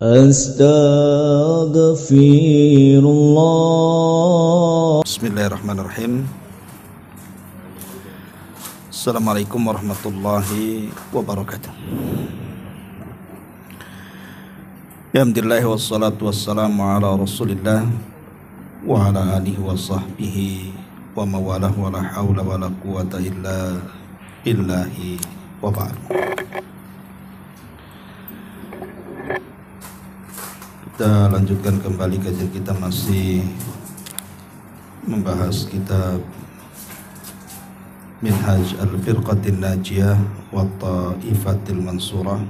Astaghfirullah. Bismillahirrahmanirrahim. Assalamualaikum warahmatullahi wabarakatuh. Alhamdulillah wassalatu wassalamu ala rasulillah wa ala alihi wa sahbihi wa mawalah wa la hawla wa la quwata illa billahi wa ba'd. Kita lanjutkan kembali kajian kita, masih membahas kitab Minhaj al-Firqatin Najiyah wa Ta'ifatil Mansurah,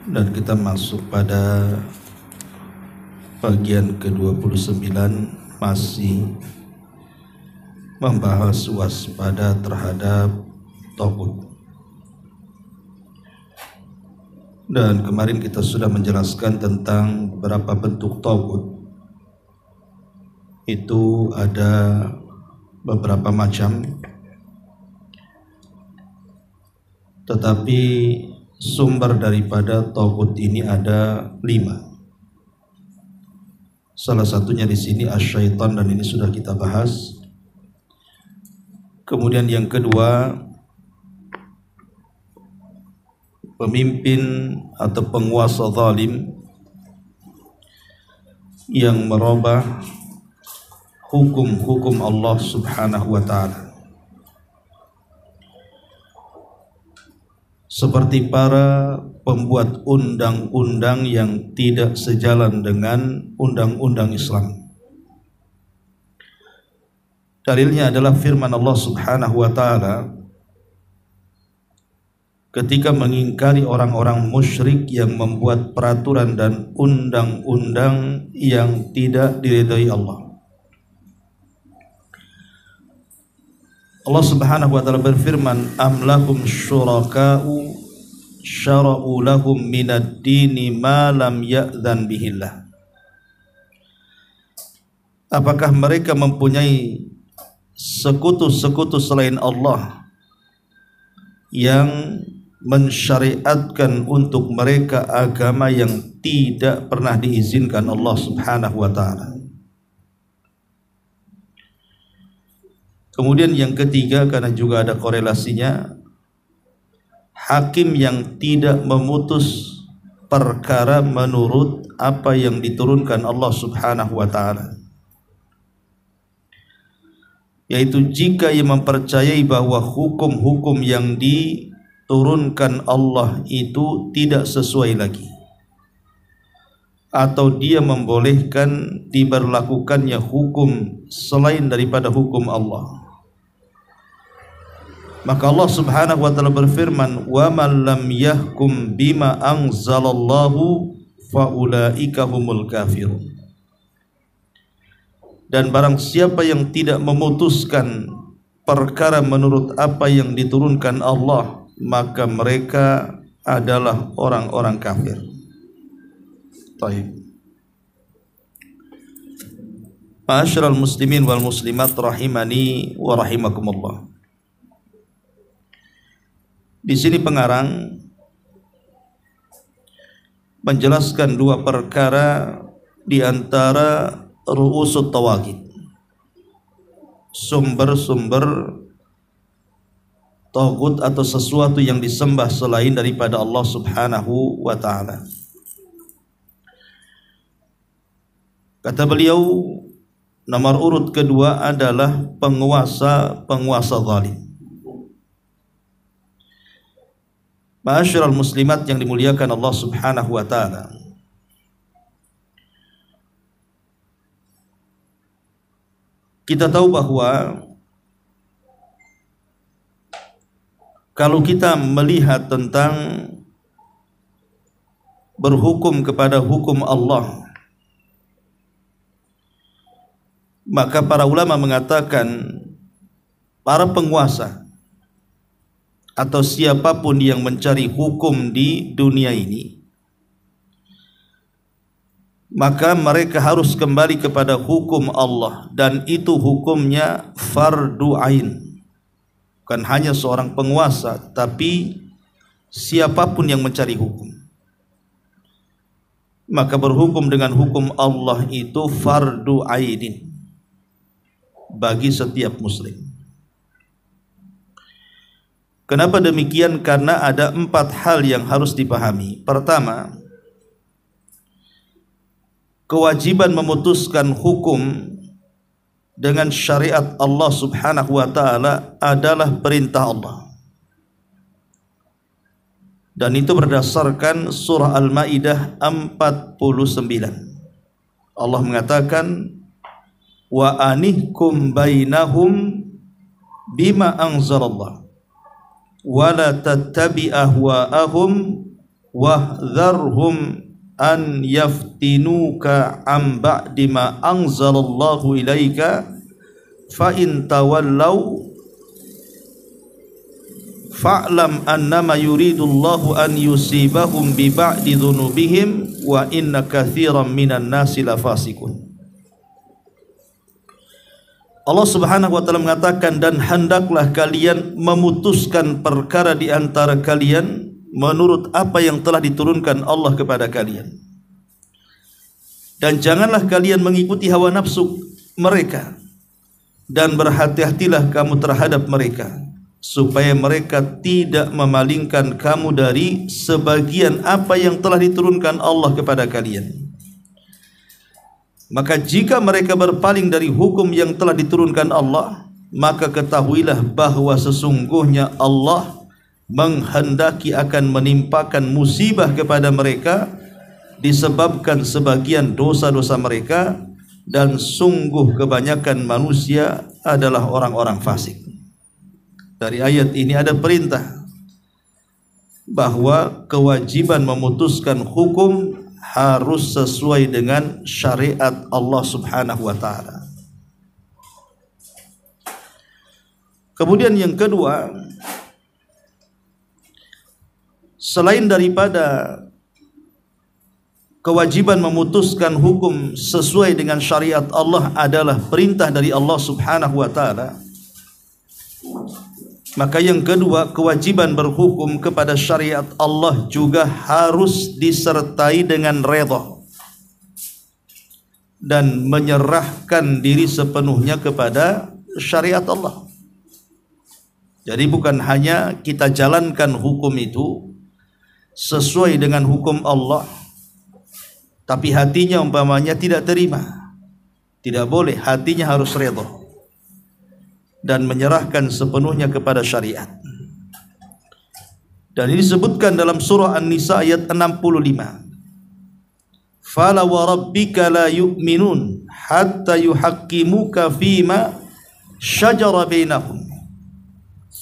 dan kita masuk pada bagian ke-29, masih membahas waspada terhadap taghut. Dan kemarin kita sudah menjelaskan tentang beberapa bentuk taghut. Itu ada beberapa macam, tetapi sumber daripada taghut ini ada 5. Salah satunya di sini asyaitan, dan ini sudah kita bahas. Kemudian yang kedua, pemimpin atau penguasa zalim yang merubah hukum-hukum Allah Subhanahu wa ta'ala, seperti para pembuat undang-undang yang tidak sejalan dengan undang-undang Islam. Dalilnya adalah firman Allah Subhanahu wa ta'ala ketika mengingkari orang-orang musyrik yang membuat peraturan dan undang-undang yang tidak diridhai Allah. Allah Subhanahu wa ta'ala berfirman, am lahum syuraka'u syara'u lahum minad dini ma lam ya'dzan bihillah. Apakah mereka mempunyai sekutu-sekutu selain Allah yang mensyariatkan untuk mereka agama yang tidak pernah diizinkan Allah Subhanahu wa ta'ala. Kemudian yang ketiga, karena juga ada korelasinya, hakim yang tidak memutus perkara menurut apa yang diturunkan Allah Subhanahu wa ta'ala, yaitu jika ia mempercayai bahwa hukum-hukum yang diturunkan Allah itu tidak sesuai lagi, atau dia membolehkan diberlakukannya hukum selain daripada hukum Allah, maka Allah Subhanahu wa ta'ala berfirman, wa man lam yahkum bima anzalallahu faulaika humul kafirun. Dan barang siapa yang tidak memutuskan perkara menurut apa yang diturunkan Allah, maka mereka adalah orang-orang kafir. Baik. Ma'asyiral muslimin wal muslimat rahimani wa rahimakumullah. Di sini pengarang menjelaskan dua perkara di antara ru'usut tawaghit, sumber-sumber taghut atau sesuatu yang disembah selain daripada Allah Subhanahu wa ta'ala. Kata beliau, nomor urut kedua adalah penguasa zalim. Ma'asyiral muslimat yang dimuliakan Allah Subhanahu wa ta'ala, kita tahu bahwa kalau kita melihat tentang berhukum kepada hukum Allah, maka para ulama mengatakan para penguasa atau siapapun yang mencari hukum di dunia ini, maka mereka harus kembali kepada hukum Allah, dan itu hukumnya fardu ain. Bukan hanya seorang penguasa, tapi siapapun yang mencari hukum. maka berhukum dengan hukum Allah itu fardu ainin bagi setiap muslim. Kenapa demikian? Karena ada 4 hal yang harus dipahami. Pertama, kewajiban memutuskan hukum dengan syariat Allah Subhanahu wa taala adalah perintah Allah. Dan itu berdasarkan surah Al-Maidah 49. Allah mengatakan, wa anihkum bainahum bima anzalallah wa la tattabi ahwa'ahum wahdharhum an yaftinuka am ba'di ma anzalallahu ilaika fa in tawallaw fa'lam annama yuridullahu an yusibahum bi ba'di dhunubihim wa inna katsiran minan nasi lafasikun. Allah Subhanahu wa taala mengatakan, dan hendaklah kalian memutuskan perkara di antara kalian menurut apa yang telah diturunkan Allah kepada kalian. Dan janganlah kalian mengikuti hawa nafsu mereka, dan berhati-hatilah kamu terhadap mereka, supaya mereka tidak memalingkan kamu dari sebagian apa yang telah diturunkan Allah kepada kalian. Maka jika mereka berpaling dari hukum yang telah diturunkan Allah, maka ketahuilah bahwa sesungguhnya Allah menghendaki akan menimpakan musibah kepada mereka disebabkan sebagian dosa-dosa mereka, dan sungguh kebanyakan manusia adalah orang-orang fasik. Dari ayat ini ada perintah bahwa kewajiban memutuskan hukum harus sesuai dengan syariat Allah Subhanahu wa taala. Kemudian yang kedua, selain daripada kewajiban memutuskan hukum sesuai dengan syariat Allah adalah perintah dari Allah Subhanahu wa taala, maka yang kedua, kewajiban berhukum kepada syariat Allah juga harus disertai dengan redha dan menyerahkan diri sepenuhnya kepada syariat Allah. Jadi bukan hanya kita jalankan hukum itu sesuai dengan hukum Allah, tapi hatinya umpamanya tidak terima. Tidak boleh, hatinya harus redha dan menyerahkan sepenuhnya kepada syariat. Dan ini disebutkan dalam surah An-Nisa ayat 65. Fala wa rabbika la yu'minun hatta yuhaqqimuka fima syajara bainahum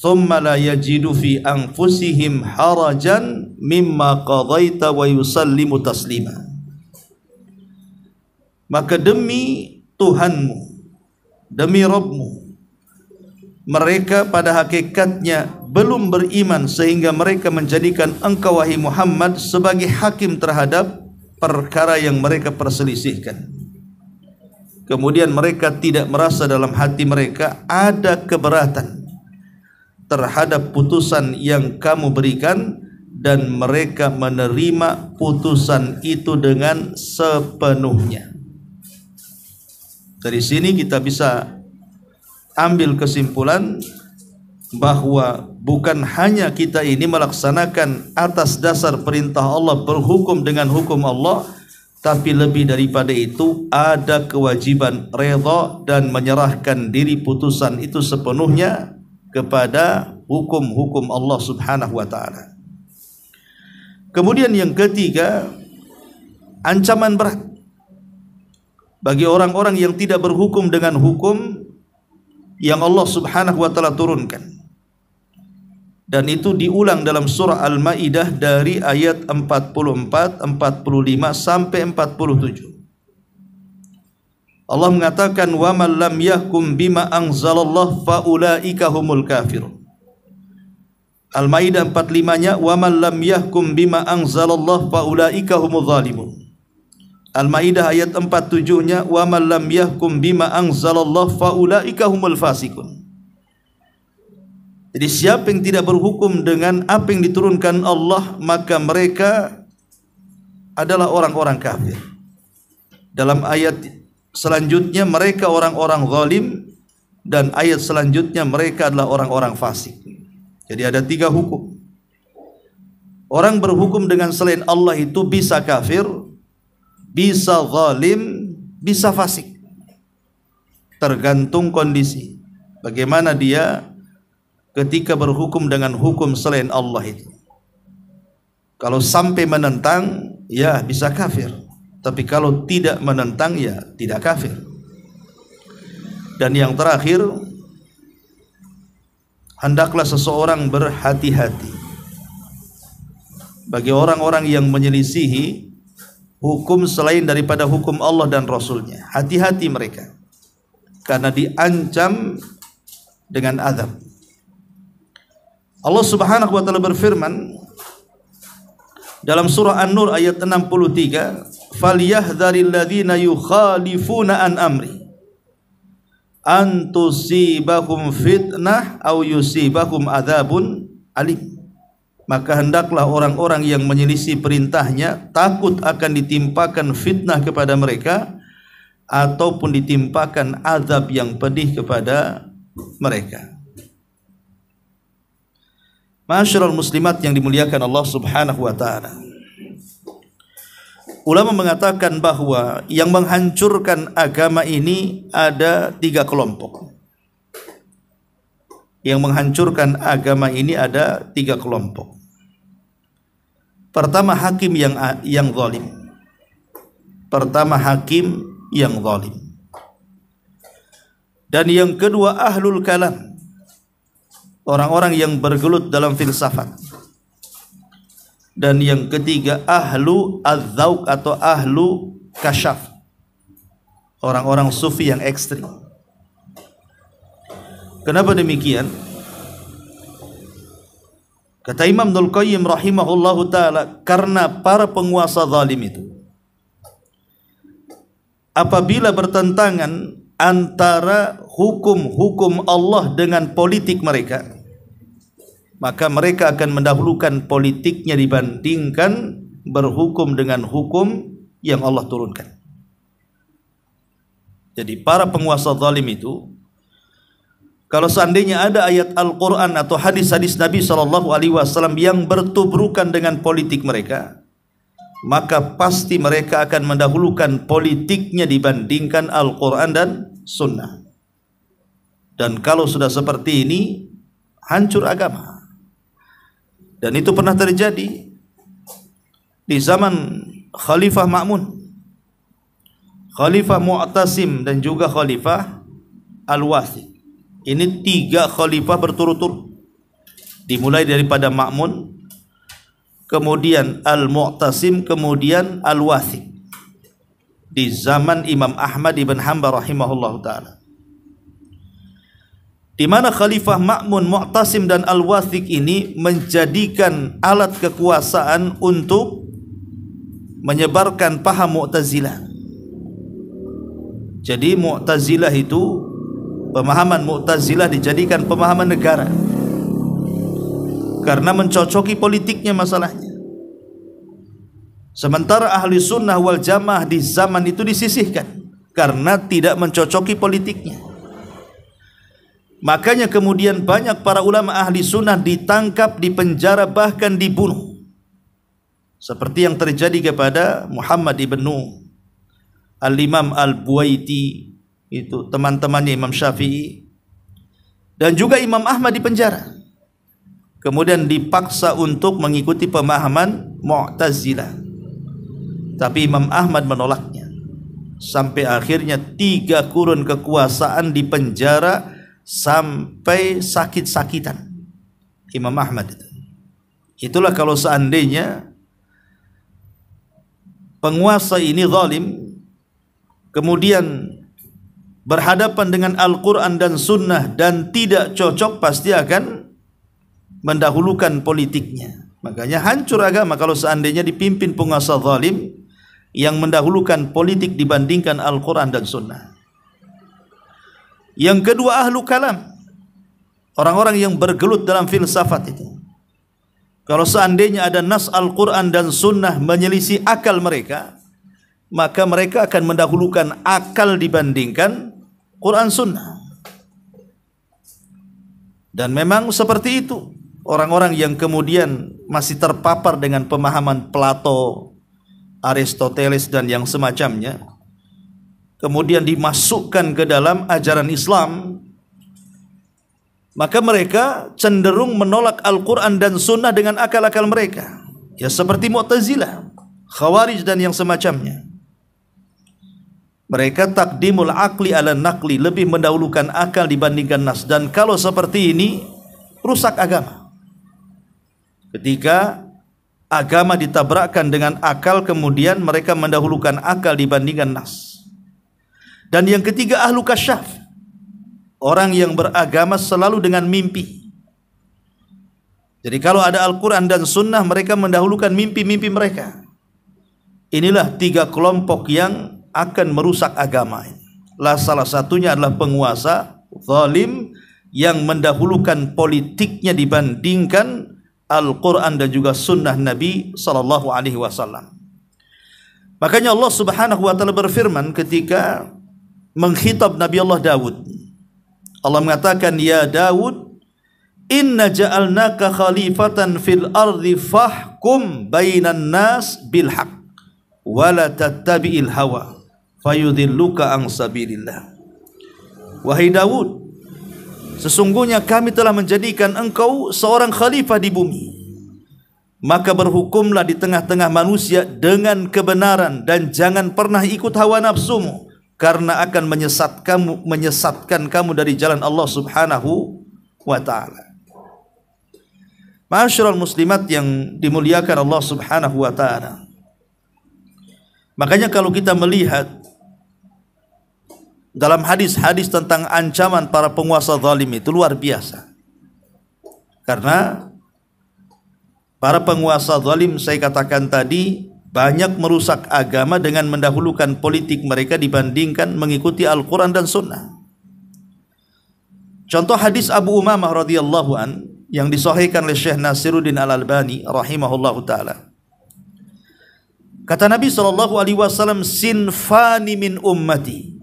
thumma la yajidu fi anfusihim harajan mimma qadaita wa yusallimu taslima. Maka demi Tuhanmu, demi Rabbmu, mereka pada hakikatnya belum beriman sehingga mereka menjadikan engkau wahai Muhammad sebagai hakim terhadap perkara yang mereka perselisihkan. Kemudian mereka tidak merasa dalam hati mereka ada keberatan terhadap putusan yang kamu berikan, dan mereka menerima putusan itu dengan sepenuhnya. Dari sini kita bisa ambil kesimpulan bahwa bukan hanya kita ini melaksanakan atas dasar perintah Allah, berhukum dengan hukum Allah, tapi lebih daripada itu ada kewajiban redha dan menyerahkan diri putusan itu sepenuhnya kepada hukum-hukum Allah Subhanahu wa taala. Kemudian yang ketiga, ancaman berat bagi orang-orang yang tidak berhukum dengan hukum yang Allah Subhanahu wa taala turunkan. Dan itu diulang dalam surah Al-Maidah dari ayat 44, 45 sampai 47. Allah mengatakan, wa man lam yahkum bima anzalallah faulaika humul kafirun. Al-Maidah 45-nya, wa man lam yahkum bima anzalallah faulaika humul zalimun. Al-Maidah ayat 47-nya, wa man lam yahkum bima anzalallah faulaika humul fasikun. Jadi siapa yang tidak berhukum dengan apa yang diturunkan Allah, maka mereka adalah orang-orang kafir. Dalam ayat selanjutnya mereka orang-orang zalim, dan ayat selanjutnya mereka adalah orang-orang fasik. Jadi ada 3 hukum. Orang berhukum dengan selain Allah itu bisa kafir, bisa zalim, bisa fasik. Tergantung kondisi. Bagaimana dia ketika berhukum dengan hukum selain Allah itu. Kalau sampai menentang, ya bisa kafir. Tapi kalau tidak menentang, ya tidak kafir. Dan yang terakhir, hendaklah seseorang berhati-hati bagi orang-orang yang menyelisihi hukum selain daripada hukum Allah dan Rasulnya. Hati-hati mereka, karena diancam dengan azab. Allah Subhanahu wa taala berfirman dalam surah An-Nur ayat 63, "Falyahdharil ladzina yukhalifuna an amri an tusibahum fitnah aw yusibahum adzabun alim." Maka hendaklah orang-orang yang menyelisih perintahnya takut akan ditimpakan fitnah kepada mereka ataupun ditimpakan azab yang pedih kepada mereka. Ma'asyiral muslimat yang dimuliakan Allah Subhanahu wa taala. Ulama mengatakan bahwa yang menghancurkan agama ini ada 3 kelompok. Yang menghancurkan agama ini ada 3 kelompok. Pertama, hakim yang zalim. Pertama, hakim yang zalim. Dan yang kedua, ahlul kalam. Orang-orang yang bergelut dalam filsafat. Dan yang ketiga, ahlu az-zauq atau ahlu kasyaf. Orang-orang sufi yang ekstrim. Kenapa demikian? Kata Imam Ibnul Qayyim rahimahullahu ta'ala, karena para penguasa zalim itu apabila bertentangan antara hukum-hukum Allah dengan politik mereka, maka mereka akan mendahulukan politiknya dibandingkan berhukum dengan hukum yang Allah turunkan. Jadi para penguasa zalim itu, kalau seandainya ada ayat Al-Quran atau hadis-hadis Nabi SAW yang bertubrukan dengan politik mereka, maka pasti mereka akan mendahulukan politiknya dibandingkan Al-Quran dan Sunnah. Dan kalau sudah seperti ini, hancur agama. Dan itu pernah terjadi di zaman Khalifah Ma'mun, Khalifah Mu'tasim, dan juga Khalifah Al-Wathiq. Ini 3 khalifah berturut-turut, dimulai daripada Ma'mun, kemudian Al-Mu'tasim, kemudian Al-Wathiq, di zaman Imam Ahmad ibn Hanbal rahimahullahu ta'ala, di mana Khalifah Ma'mun, Mu'tasim, dan Al-Wathiq ini menjadikan alat kekuasaan untuk menyebarkan paham Mu'tazilah. Jadi Mu'tazilah itu, pemahaman Mu'tazilah dijadikan pemahaman negara karena mencocoki politiknya masalahnya. Sementara ahli sunnah wal jamaah di zaman itu disisihkan karena tidak mencocoki politiknya. Makanya kemudian banyak para ulama ahli sunnah ditangkap, dipenjara, bahkan dibunuh. Seperti yang terjadi kepada Muhammad ibn Nuh, Al-Imam Al-Buwaiti, itu teman-temannya Imam Syafi'i, dan juga Imam Ahmad dipenjara. Kemudian dipaksa untuk mengikuti pemahaman Mu'tazilah. Tapi Imam Ahmad menolaknya. Sampai akhirnya 3 kurun kekuasaan dipenjara sampai sakit-sakitan Imam Ahmad itu. Itulah kalau seandainya penguasa ini zalim, kemudian berhadapan dengan Al-Quran dan Sunnah dan tidak cocok, pasti akan mendahulukan politiknya. Makanya hancur agama kalau seandainya dipimpin penguasa zalim yang mendahulukan politik dibandingkan Al-Quran dan Sunnah. Yang kedua, ahlu kalam, orang-orang yang bergelut dalam filsafat itu. Kalau seandainya ada nas Al-Quran dan Sunnah menyelisih akal mereka, maka mereka akan mendahulukan akal dibandingkan Quran Sunnah. Dan memang seperti itu orang-orang yang kemudian masih terpapar dengan pemahaman Plato, Aristoteles dan yang semacamnya, kemudian dimasukkan ke dalam ajaran Islam, maka mereka cenderung menolak Al-Quran dan Sunnah dengan akal-akal mereka. Ya seperti Mu'tazilah, Khawarij dan yang semacamnya. Mereka takdimul akli ala naqli, lebih mendahulukan akal dibandingkan nas. Dan kalau seperti ini, rusak agama. Ketika agama ditabrakkan dengan akal, kemudian mereka mendahulukan akal dibandingkan nas. Dan yang ketiga, ahlu kasyaf, orang yang beragama selalu dengan mimpi. Jadi kalau ada Al-Quran dan Sunnah, mereka mendahulukan mimpi-mimpi mereka. Inilah tiga kelompok yang akan merusak agama. Salah satunya adalah penguasa zalim yang mendahulukan politiknya dibandingkan Al-Quran dan juga Sunnah Nabi Sallallahu Alaihi Wasallam. Makanya Allah Subhanahu Wa Taala berfirman ketika mengkhitab Nabi Allah Daud. Allah mengatakan, ya Daud, inna ja'alnaka khalifatan fil ardi fahkum bainan nas bil haq wala tattabi'il hawa fayudhilluka an sabilillah. Wahai Daud, sesungguhnya kami telah menjadikan engkau seorang khalifah di bumi, maka berhukumlah di tengah-tengah manusia dengan kebenaran dan jangan pernah ikut hawa nafsumu, karena akan menyesatkan kamu dari jalan Allah Subhanahu wa Ta'ala. Ma'asyiral muslimat yang dimuliakan Allah Subhanahu wa Ta'ala, makanya kalau kita melihat dalam hadis-hadis tentang ancaman para penguasa zalim itu luar biasa. Karena para penguasa zalim, saya katakan tadi, banyak merusak agama dengan mendahulukan politik mereka dibandingkan mengikuti Al-Quran dan Sunnah. Contoh hadis Abu Umamah radhiyallahu an yang disahihkan oleh Syekh Nasiruddin Al-Albani rahimahullahu taala. Kata Nabi SAW, sinfani min ummati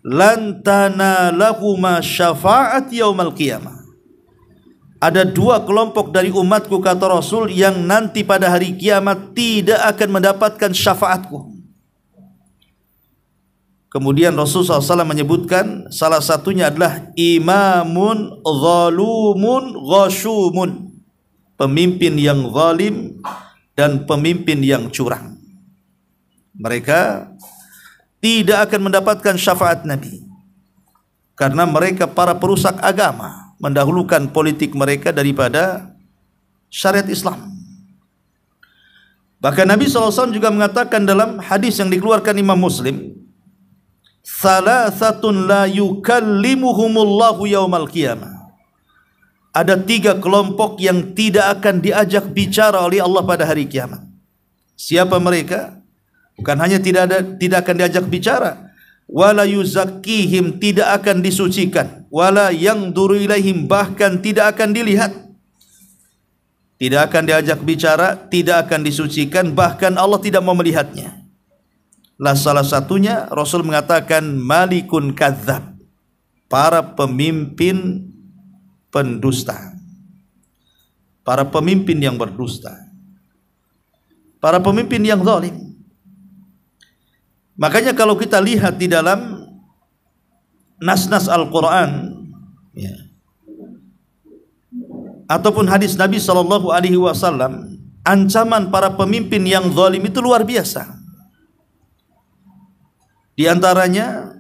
lan tanalahuma syafa'at yaumal qiyamah. Ada dua kelompok dari umatku, kata Rasul, yang nanti pada hari kiamat tidak akan mendapatkan syafaatku. Kemudian Rasul SAW menyebutkan salah satunya adalah imamun zalumun ghashumun, pemimpin yang zalim dan pemimpin yang curang. Mereka tidak akan mendapatkan syafaat Nabi karena mereka para perusak agama, mendahulukan politik mereka daripada syariat Islam. Bahkan Nabi SAW juga mengatakan dalam hadis yang dikeluarkan Imam Muslim, salasatun la yukallimuhumullahu yaumal qiyamah. Ada tiga kelompok yang tidak akan diajak bicara oleh Allah pada hari kiamat. Siapa mereka? Bukan hanya tidak akan diajak bicara, wala yuzakkihim, tidak akan disucikan, wala yangduru ilaihim, bahkan tidak akan dilihat. Tidak akan diajak bicara, tidak akan disucikan, bahkan Allah tidak mau melihatnya. Salah satunya Rasul mengatakan malikun kadzab, para pemimpin pendusta, para pemimpin yang berdusta, para pemimpin yang zalim. Makanya kalau kita lihat di dalam nas-nas Al-Quran, ya, ataupun hadis Nabi SAW, ancaman para pemimpin yang zalim itu luar biasa. Di antaranya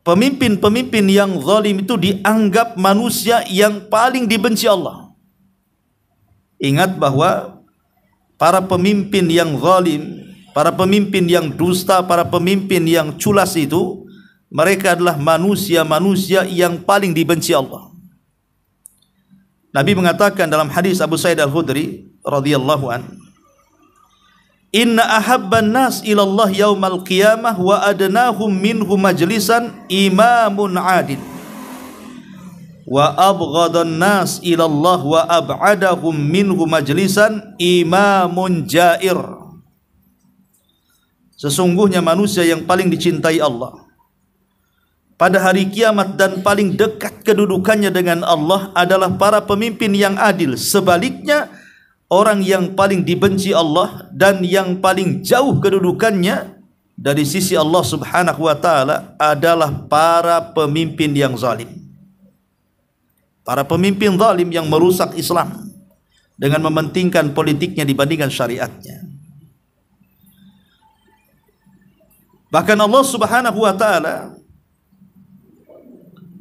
pemimpin-pemimpin yang zalim itu dianggap manusia yang paling dibenci Allah. Ingat bahwa para pemimpin yang zalim, para pemimpin yang dusta, para pemimpin yang culas itu, mereka adalah manusia-manusia yang paling dibenci Allah. Nabi mengatakan dalam hadis Abu Sa'id Al-Khudri radhiyallahu an, inna ahabban nas ilallah yaumal qiyamah wa adnahum minhu majlisan imamun adil wa abghadan nas ila Allah wa ab'adahum minhu majlisan imamun jair. Sesungguhnya manusia yang paling dicintai Allah pada hari kiamat dan paling dekat kedudukannya dengan Allah adalah para pemimpin yang adil. Sebaliknya, orang yang paling dibenci Allah dan yang paling jauh kedudukannya dari sisi Allah Subhanahu wa taala adalah para pemimpin yang zalim. Para pemimpin zalim yang merusak Islam dengan mementingkan politiknya dibandingkan syariatnya. Bahkan Allah Subhanahu wa taala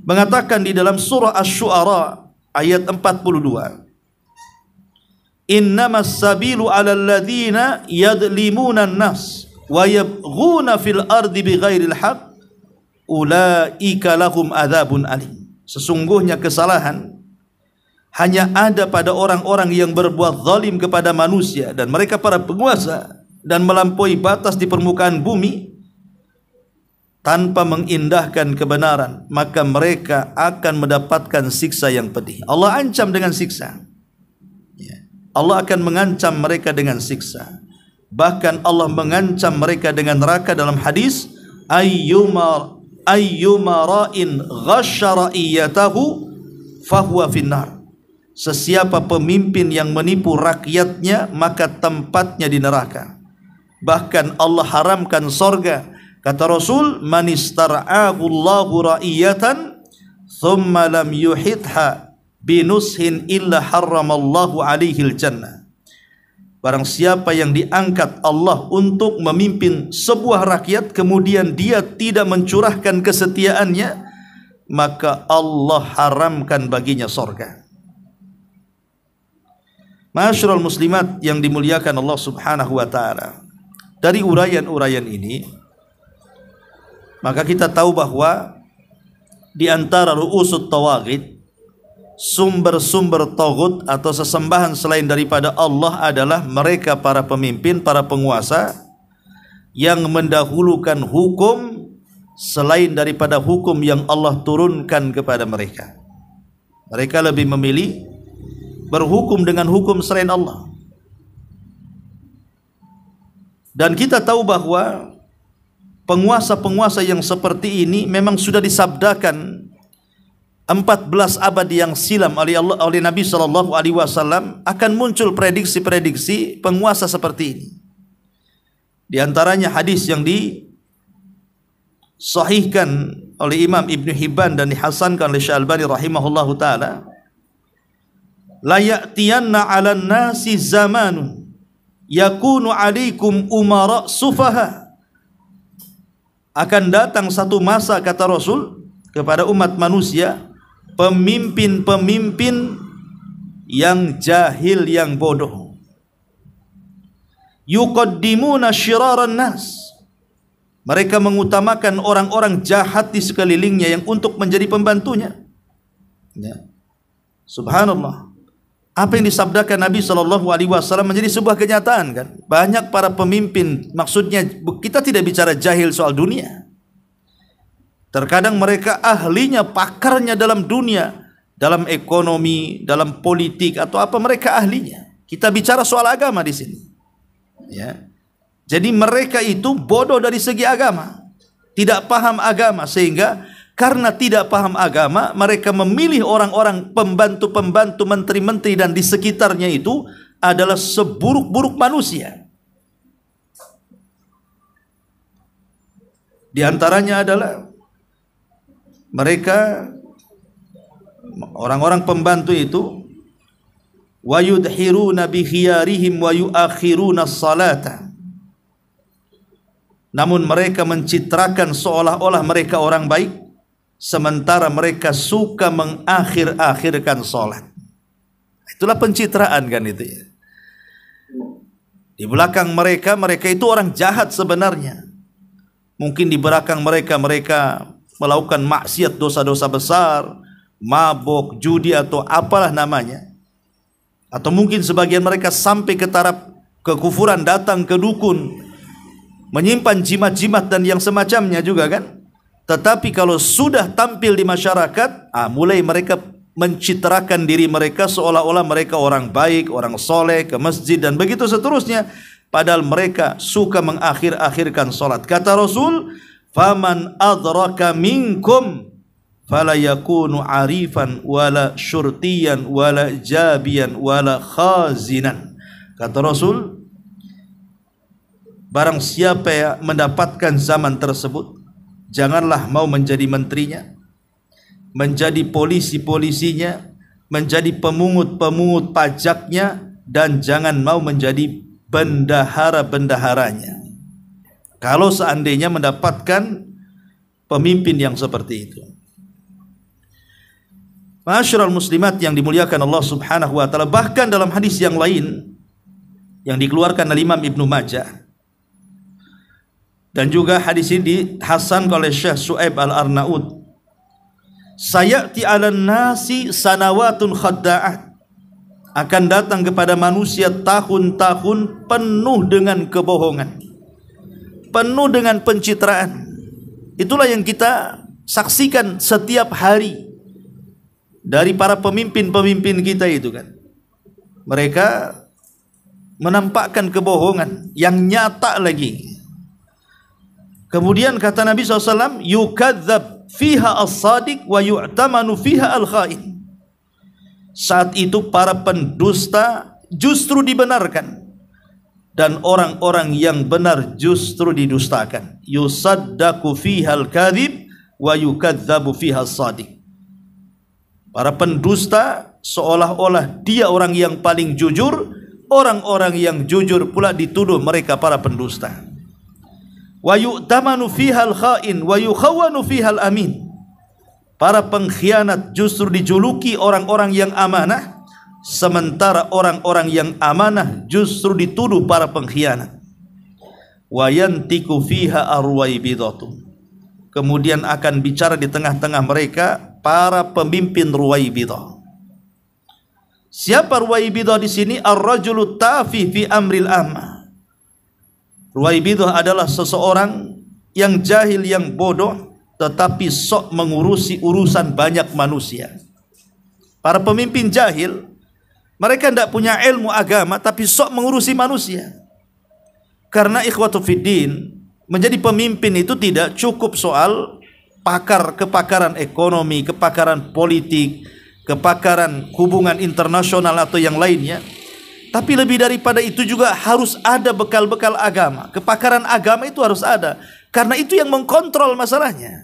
mengatakan di dalam surah Asy-Syu'ara ayat 42, Innamas sabilu 'alal ladzina yadlimuna an-nas wa yabghuna fil ardi bighairil haqq ulaika lahum adzabun alim. Sesungguhnya kesalahan hanya ada pada orang-orang yang berbuat zalim kepada manusia dan mereka para penguasa dan melampaui batas di permukaan bumi tanpa mengindahkan kebenaran, maka mereka akan mendapatkan siksa yang pedih. Allah ancam dengan siksa. Allah akan mengancam mereka dengan siksa. Bahkan Allah mengancam mereka dengan neraka dalam hadis, ayyuma ra'in ghasyara iyatahu fahuwa finnar. Sesiapa pemimpin yang menipu rakyatnya, maka tempatnya di neraka. Bahkan Allah haramkan sorga. Kata Rasul, man istar'ahu Allahu ra'iyatan thumma lam yuhitha binushin illa harramallahu alaihil jannah. Barang siapa yang diangkat Allah untuk memimpin sebuah rakyat, kemudian dia tidak mencurahkan kesetiaannya, maka Allah haramkan baginya sorga. Ma'asyiral muslimat yang dimuliakan Allah Subhanahu wa ta'ala, dari uraian-uraian ini maka kita tahu bahwa di antara ru'usut tawaghid, sumber-sumber taghut atau sesembahan selain daripada Allah adalah mereka para pemimpin, para penguasa yang mendahulukan hukum selain daripada hukum yang Allah turunkan kepada mereka. Mereka lebih memilih berhukum dengan hukum selain Allah. Dan kita tahu bahwa penguasa-penguasa yang seperti ini memang sudah disabdakan 14 abad yang silam oleh Nabi Shallallahu Alaihi Wasallam akan muncul prediksi-prediksi penguasa seperti ini. Di antaranya hadis yang disahihkan oleh Imam Ibn Hibban dan dihasankan oleh Syekh Albani rahimahullahu taala, la ya'tiyanna 'alan nasi zamanun yakunu 'alaikum umara sufaha. Akan datang satu masa, kata Rasul, kepada umat manusia pemimpin-pemimpin yang jahil, yang bodoh. Yuqaddimuna syiraran nas. Mereka mengutamakan orang-orang jahat di sekelilingnya yang untuk menjadi pembantunya. Ya. Subhanallah. Apa yang disabdakan Nabi SAW menjadi sebuah kenyataan, kan? Banyak para pemimpin, maksudnya kita tidak bicara jahil soal dunia. Terkadang mereka ahlinya, pakarnya dalam dunia, dalam ekonomi, dalam politik atau apa, mereka ahlinya. Kita bicara soal agama di sini. Ya. Jadi mereka itu bodoh dari segi agama, tidak paham agama, sehingga karena tidak paham agama, mereka memilih orang-orang pembantu-pembantu, menteri-menteri dan di sekitarnya itu adalah seburuk-buruk manusia. Di antaranya adalah mereka, orang-orang pembantu itu, wa yudhiruna bi khiyarihim wa yuakhiruna as-salata. Namun mereka mencitrakan seolah-olah mereka orang baik, sementara mereka suka mengakhir-akhirkan sholat. Itulah pencitraan, kan itu ya. Di belakang mereka itu orang jahat sebenarnya. Mungkin di belakang mereka melakukan maksiat, dosa-dosa besar, mabuk, judi atau apalah namanya. Atau mungkin sebagian mereka sampai ke taraf kekufuran, datang ke dukun, menyimpan jimat-jimat dan yang semacamnya juga, kan. Tetapi kalau sudah tampil di masyarakat, mulai mereka mencitrakan diri mereka seolah-olah mereka orang baik, orang soleh, ke masjid dan begitu seterusnya, padahal mereka suka mengakhir-akhirkan salat. Kata Rasul, faman adraka minkum fala yakunu arifan wala syurtiyan wala jabiyan wala khazinan. Kata Rasul, barang siapa yang mendapatkan zaman tersebut, janganlah mau menjadi menterinya, menjadi polisi-polisinya, menjadi pemungut-pemungut pajaknya, dan jangan mau menjadi bendahara-bendaharanya. Kalau seandainya mendapatkan pemimpin yang seperti itu. Ma'asyiral muslimat yang dimuliakan Allah Subhanahu wa taala, bahkan dalam hadis yang lain yang dikeluarkan oleh Imam Ibnu Majah, dan juga hadis ini dihasankan oleh Syekh Su'aib Al-Arnaud, sayati 'alan nasi sanawatun khadda'at, akan datang kepada manusia tahun-tahun penuh dengan kebohongan, penuh dengan pencitraan. Itulah yang kita saksikan setiap hari dari para pemimpin-pemimpin kita itu kan. Mereka menampakkan kebohongan yang nyata lagi. Kemudian kata Nabi SAW, yukadzab fiha as-sadiq wa yu'tamanu fiha al-khain. Saat itu para pendusta justru dibenarkan, dan orang-orang yang benar justru didustakan. Yusaddaku fiha al-kadhib wa yukadzabu fiha as-sadiq. Para pendusta seolah-olah dia orang yang paling jujur, orang-orang yang jujur pula dituduh mereka para pendusta. Wa yu'tamanu fiha al-khain wa yukhawwanu fiha al-amin. Para pengkhianat justru dijuluki orang-orang yang amanah, sementara orang-orang yang amanah justru dituduh para pengkhianat. Wa yantiku fiha arwaibidatu. Kemudian akan bicara di tengah-tengah mereka para pemimpin ruwaibidah. Siapa ruwaibidah di sini? Ar-rajulu tafi fi amril amma. Ruwaibidah adalah seseorang yang jahil, yang bodoh, tetapi sok mengurusi urusan banyak manusia. Para pemimpin jahil, mereka tidak punya ilmu agama, tapi sok mengurusi manusia. Karena ikhwatu fiddin, menjadi pemimpin itu tidak cukup soal kepakaran ekonomi, kepakaran politik, kepakaran hubungan internasional atau yang lainnya. Tapi lebih daripada itu juga harus ada bekal-bekal agama. Kepakaran agama itu harus ada, karena itu yang mengkontrol masalahnya.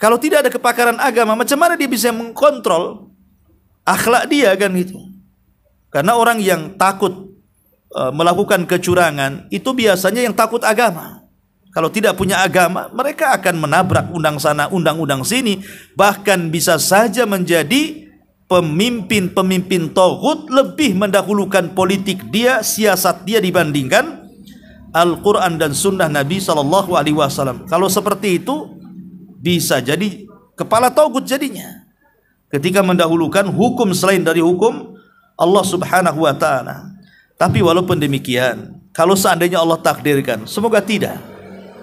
Kalau tidak ada kepakaran agama, macam mana dia bisa mengkontrol akhlak dia kan itu? Karena orang yang takut melakukan kecurangan itu biasanya yang takut agama. Kalau tidak punya agama, mereka akan menabrak undang sana, undang-undang sini, bahkan bisa saja menjadi pemimpin-pemimpin taghut, lebih mendahulukan politik dia, siasat dia dibandingkan Al-Quran dan Sunnah Nabi SAW. Kalau seperti itu, bisa jadi kepala taghut jadinya, ketika mendahulukan hukum selain dari hukum Allah Subhanahu wa ta'ala. Tapi walaupun demikian, kalau seandainya Allah takdirkan, semoga tidak.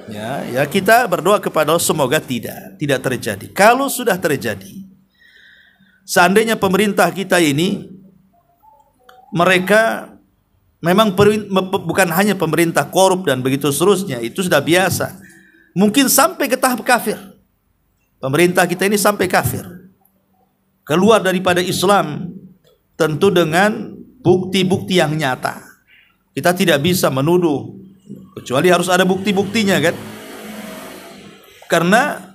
Ya, kita berdoa kepada Allah semoga tidak terjadi. Kalau sudah terjadi, seandainya pemerintah kita ini, mereka memang bukan hanya pemerintah korup dan begitu seterusnya, itu sudah biasa. Mungkin sampai ke tahap kafir. Pemerintah kita ini sampai kafir, keluar daripada Islam, tentu dengan bukti-bukti yang nyata. Kita tidak bisa menuduh kecuali harus ada bukti-buktinya kan. Karena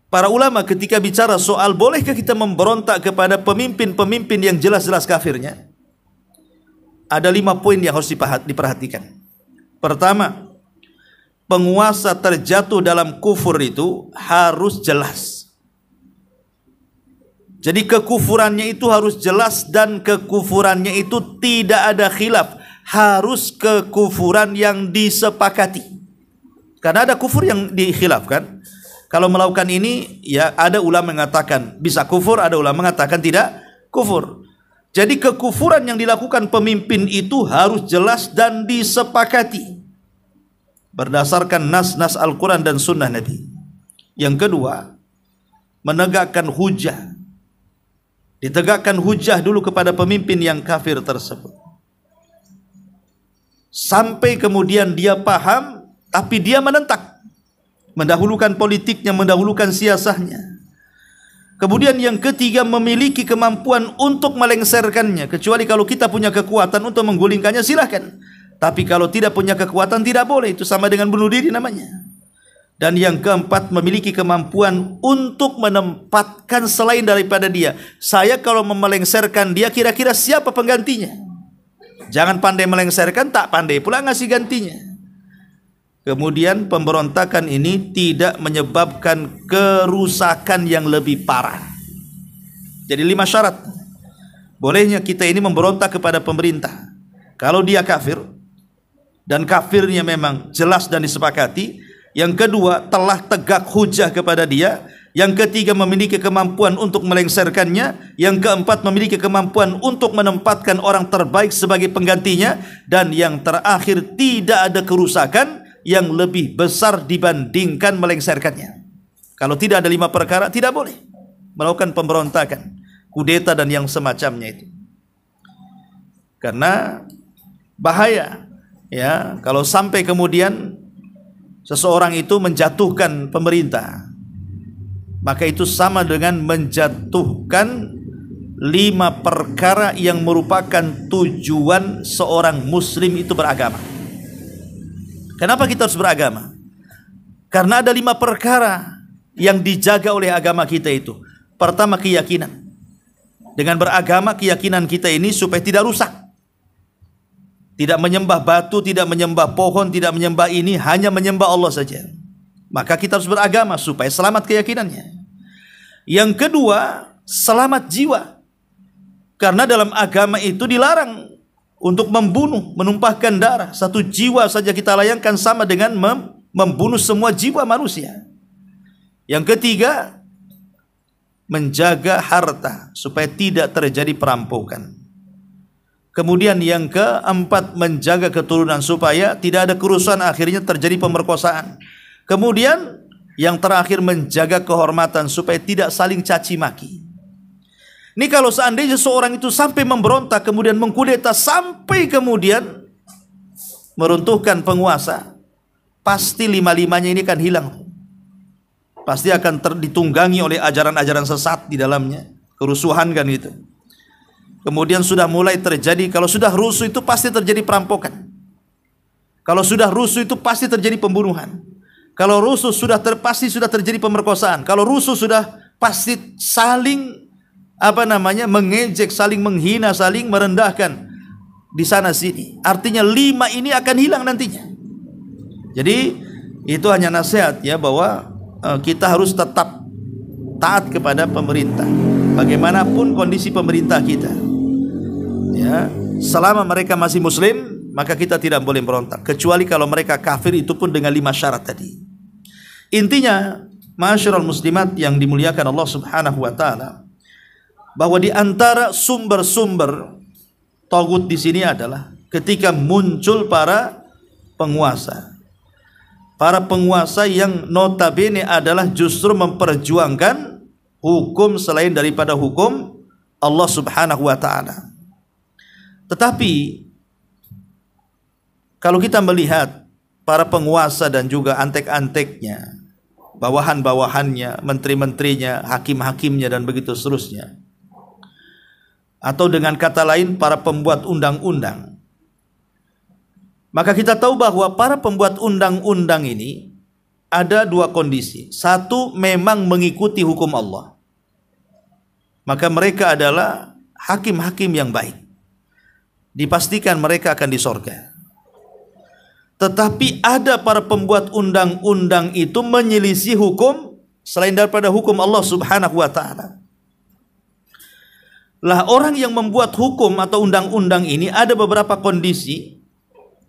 para ulama ketika bicara soal bolehkah kita memberontak kepada pemimpin-pemimpin yang jelas-jelas kafirnya, ada 5 poin yang harus diperhatikan. Pertama, penguasa terjatuh dalam kufur itu harus jelas. Jadi kekufurannya itu harus jelas, dan kekufurannya itu tidak ada khilaf, harus kekufuran yang disepakati. Karena ada kufur yang dikhilafkan. Kalau melakukan ini, ya ada ulama mengatakan bisa kufur, ada ulama mengatakan tidak kufur. Jadi kekufuran yang dilakukan pemimpin itu harus jelas dan disepakati berdasarkan nas-nas Al-Quran dan Sunnah Nabi. Yang kedua, menegakkan hujah. Ditegakkan hujah dulu kepada pemimpin yang kafir tersebut. Sampai kemudian dia paham, tapi dia menentang. Mendahulukan politiknya, mendahulukan siasahnya. Kemudian yang ketiga, memiliki kemampuan untuk melengsarkannya. Kecuali kalau kita punya kekuatan untuk menggulingkannya, silahkan. Tapi kalau tidak punya kekuatan, tidak boleh. Itu sama dengan bunuh diri namanya. Dan yang keempat, memiliki kemampuan untuk menempatkan selain daripada dia. Saya kalau melengsarkan dia, kira-kira siapa penggantinya? Jangan pandai melengsarkan, tak pandai pula ngasih gantinya. Kemudian pemberontakan ini tidak menyebabkan kerusakan yang lebih parah. Jadi 5 syarat bolehnya kita ini memberontak kepada pemerintah. Kalau dia kafir, dan kafirnya memang jelas dan disepakati. Yang kedua, telah tegak hujah kepada dia. Yang ketiga, memiliki kemampuan untuk melengsarkannya. Yang keempat, memiliki kemampuan untuk menempatkan orang terbaik sebagai penggantinya. Dan yang terakhir, tidak ada kerusakan yang lebih besar dibandingkan melengsarkannya. Kalau tidak ada 5 perkara, tidak boleh melakukan pemberontakan, kudeta dan yang semacamnya itu. Karena bahaya ya kalau sampai kemudian seseorang itu menjatuhkan pemerintah, maka itu sama dengan menjatuhkan 5 perkara yang merupakan tujuan seorang muslim itu beragama. Kenapa kita harus beragama? Karena ada 5 perkara yang dijaga oleh agama kita itu. Pertama, keyakinan. Dengan beragama, keyakinan kita ini supaya tidak rusak. Tidak menyembah batu, tidak menyembah pohon, tidak menyembah ini, hanya menyembah Allah saja. Maka kita harus beragama supaya selamat keyakinannya. Yang kedua, selamat jiwa. Karena dalam agama itu dilarang untuk membunuh, menumpahkan darah. Satu jiwa saja kita layangkan sama dengan membunuh semua jiwa manusia. Yang ketiga, menjaga harta supaya tidak terjadi perampokan. Kemudian yang keempat, menjaga keturunan supaya tidak ada kerusuhan, akhirnya terjadi pemerkosaan. Kemudian yang terakhir, menjaga kehormatan supaya tidak saling caci maki. Ini kalau seandainya seorang itu sampai memberontak, kemudian mengkudeta, sampai kemudian meruntuhkan penguasa, pasti 5-5-nya ini akan hilang. Pasti akan ditunggangi oleh ajaran-ajaran sesat di dalamnya, kerusuhan kan gitu. Kemudian sudah mulai terjadi, kalau sudah rusuh itu pasti terjadi perampokan. Kalau sudah rusuh itu pasti terjadi pembunuhan. Kalau rusuh pasti sudah terjadi pemerkosaan. Kalau rusuh sudah pasti saling mengejek, saling menghina, saling merendahkan di sana sini. Artinya 5 ini akan hilang nantinya. Jadi itu hanya nasihat ya, bahwa kita harus tetap taat kepada pemerintah. Bagaimanapun kondisi pemerintah kita. Ya, selama mereka masih muslim, maka kita tidak boleh berontak. Kecuali kalau mereka kafir, itu pun dengan 5 syarat tadi. Intinya, ma'asyiral muslimat yang dimuliakan Allah Subhanahu wa taala, bahwa di antara sumber-sumber tagut di sini adalah ketika muncul para penguasa. Para penguasa yang notabene adalah justru memperjuangkan hukum selain daripada hukum Allah Subhanahu wa taala. Tetapi kalau kita melihat para penguasa dan juga antek-anteknya, bawahan-bawahannya, menteri-menterinya, hakim-hakimnya dan begitu seterusnya, atau dengan kata lain para pembuat undang-undang, maka kita tahu bahwa para pembuat undang-undang ini ada 2 kondisi. Satu, memang mengikuti hukum Allah, maka mereka adalah hakim-hakim yang baik, dipastikan mereka akan di sorga. Tetapi ada para pembuat undang-undang itu menyelisih hukum selain daripada hukum Allah Subhanahu wa taala. Lah, orang yang membuat hukum atau undang-undang ini ada beberapa kondisi.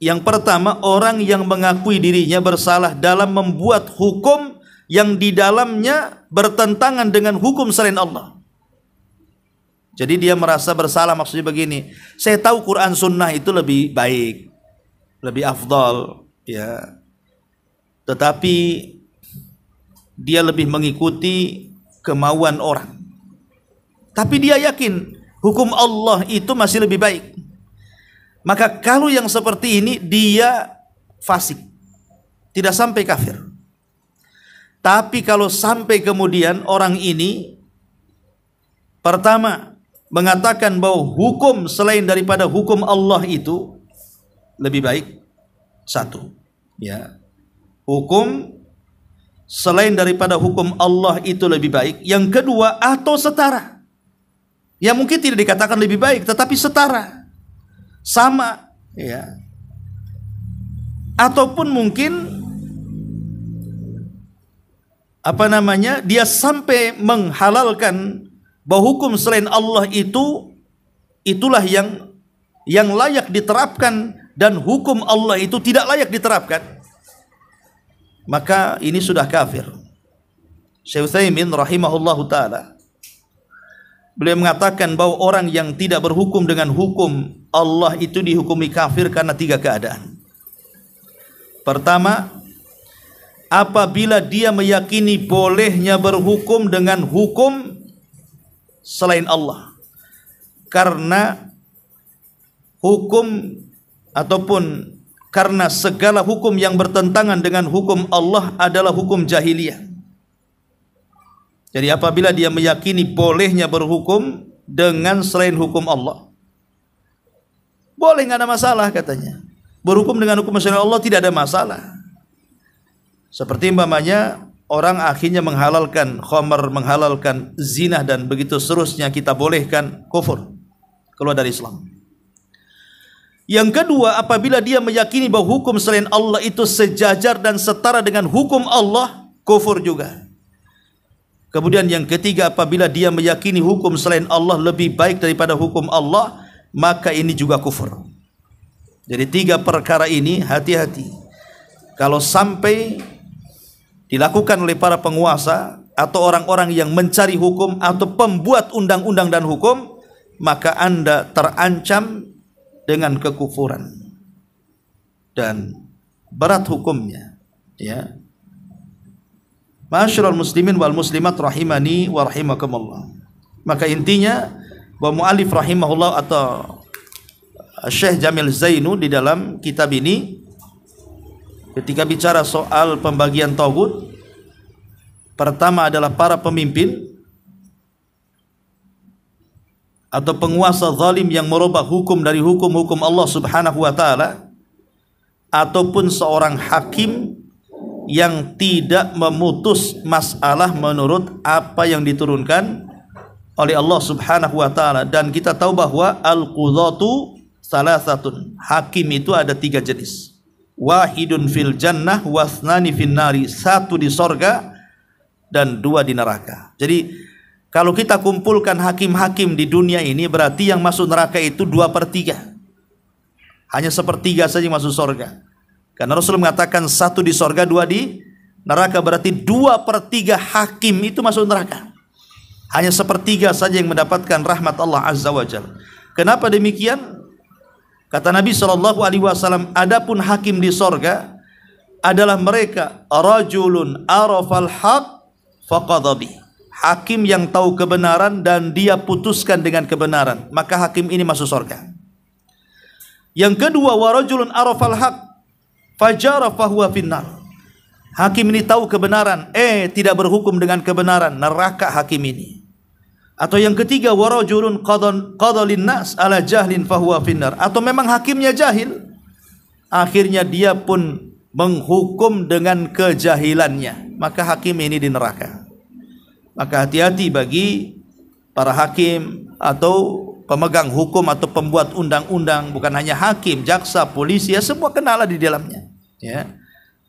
Yang pertama, orang yang mengakui dirinya bersalah dalam membuat hukum yang di dalamnya bertentangan dengan hukum selain Allah. Jadi dia merasa bersalah, maksudnya begini, saya tahu Quran Sunnah itu lebih baik, lebih afdal, ya, tetapi dia lebih mengikuti kemauan orang. tapi dia yakin hukum Allah itu masih lebih baik. Maka kalau yang seperti ini dia fasik, tidak sampai kafir. Tapi kalau sampai kemudian orang ini pertama mengatakan bahwa hukum selain daripada hukum Allah itu lebih baik, satu, ya, hukum selain daripada hukum Allah itu lebih baik. Yang kedua, atau setara. Ya mungkin tidak dikatakan lebih baik, tetapi setara, sama, ya. Ataupun mungkin dia sampai menghalalkan bahwa hukum selain Allah itulah yang layak diterapkan, dan hukum Allah itu tidak layak diterapkan, maka ini sudah kafir. Syekh Utsaimin rahimahullahu taala, beliau mengatakan bahwa orang yang tidak berhukum dengan hukum Allah itu dihukumi kafir karena 3 keadaan. Pertama, apabila dia meyakini bolehnya berhukum dengan hukum selain Allah, karena hukum ataupun karena segala hukum yang bertentangan dengan hukum Allah adalah hukum jahiliyah. Jadi apabila dia meyakini bolehnya berhukum dengan selain hukum Allah, boleh, nggak ada masalah katanya. Berhukum dengan hukum selain Allah tidak ada masalah. Seperti umpamanya orang akhirnya menghalalkan khamar, menghalalkan zina dan begitu seterusnya, kita bolehkan, kufur, keluar dari Islam. Yang kedua, apabila dia meyakini bahwa hukum selain Allah itu sejajar dan setara dengan hukum Allah, kufur juga. Kemudian yang ketiga, apabila dia meyakini hukum selain Allah lebih baik daripada hukum Allah, maka ini juga kufur. Jadi 3 perkara ini hati-hati. Kalau sampai dilakukan oleh para penguasa atau orang-orang yang mencari hukum atau pembuat undang-undang dan hukum, maka Anda terancam dengan kekufuran dan berat hukumnya, ya. Ma'asyiral muslimin wal muslimat rahimani wa rahimakumullah. Maka intinya bahwa muallif rahimahullah atau Syekh Jamil Zainu di dalam kitab ini ketika bicara soal pembagian taghut, pertama adalah para pemimpin atau penguasa zalim yang merubah hukum dari hukum-hukum Allah Subhanahu wa taala, ataupun seorang hakim yang tidak memutus masalah menurut apa yang diturunkan oleh Allah Subhanahu wa taala. Dan kita tahu bahwa al-qudhatu salasatun, hakim itu ada 3 jenis. Wahidun fil jannah wasnani fin nari, 1 di sorga dan 2 di neraka. Jadi kalau kita kumpulkan hakim-hakim di dunia ini, berarti yang masuk neraka itu 2/3. Hanya 1/3 saja yang masuk sorga. Karena Rasul mengatakan 1 di sorga, 2 di neraka. Berarti 2/3 hakim itu masuk neraka. Hanya 1/3 saja yang mendapatkan rahmat Allah Azza wa Jalla. Kenapa demikian? Kata Nabi SAW, adapun hakim di sorga adalah mereka rajulun arafal haq faqadhabi, hakim yang tahu kebenaran dan dia putuskan dengan kebenaran, maka hakim ini masuk surga. Yang kedua, wa rajulun arafal haq fajara fahuwa finnar, hakim ini tahu kebenaran tidak berhukum dengan kebenaran, neraka hakim ini. Atau yang ketiga, wa rajulun qadalin nas ala jahlin fahuwa finnar, atau memang hakimnya jahil, akhirnya dia pun menghukum dengan kejahilannya, maka hakim ini di neraka. Maka hati-hati bagi para hakim atau pemegang hukum atau pembuat undang-undang, bukan hanya hakim, jaksa, polisi, ya semua kenalah di dalamnya, ya.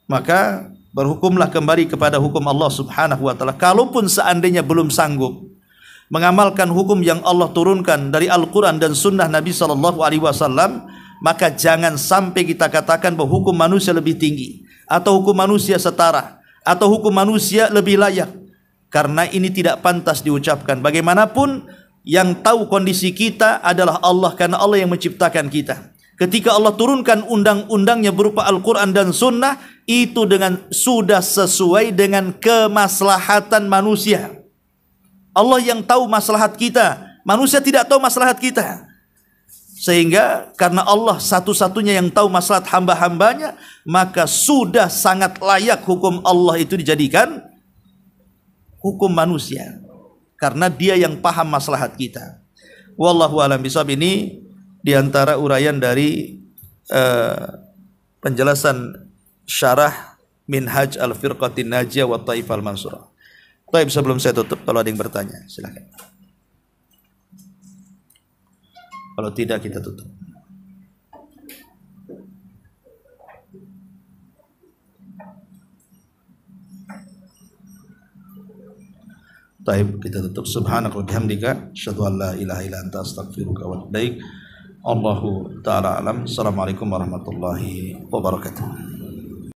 Maka berhukumlah kembali kepada hukum Allah Subhanahu wa taala. Kalaupun seandainya belum sanggup mengamalkan hukum yang Allah turunkan dari Al-Qur'an dan sunnah Nabi sallallahu alaihi wasallam, maka jangan sampai kita katakan bahwa hukum manusia lebih tinggi, atau hukum manusia setara, atau hukum manusia lebih layak. Karena ini tidak pantas diucapkan. Bagaimanapun yang tahu kondisi kita adalah Allah, karena Allah yang menciptakan kita. Ketika Allah turunkan undang-undangnya berupa Al-Quran dan Sunnah, itu sudah sesuai dengan kemaslahatan manusia. Allah yang tahu maslahat kita. Manusia tidak tahu maslahat kita. Sehingga karena Allah satu-satunya yang tahu maslahat hamba-hambanya, maka sudah sangat layak hukum Allah itu dijadikan hukum manusia. Karena dia yang paham maslahat kita. Wallahu a'lam bishawab. Ini diantara uraian dari penjelasan syarah Minhaj al-Firqatin Najiyah wa Taifal Mansurah. Baik, sebelum saya tutup, kalau ada yang bertanya, silakan. Kalau tidak, kita tutup. Baik, kita tutup. Subhanakallahumma bihamdika, asyhadu an la ilaha illa anta, astaghfiruka wa atubu ilaik. Allahu ta'ala alam. Assalamualaikum warahmatullahi wabarakatuh.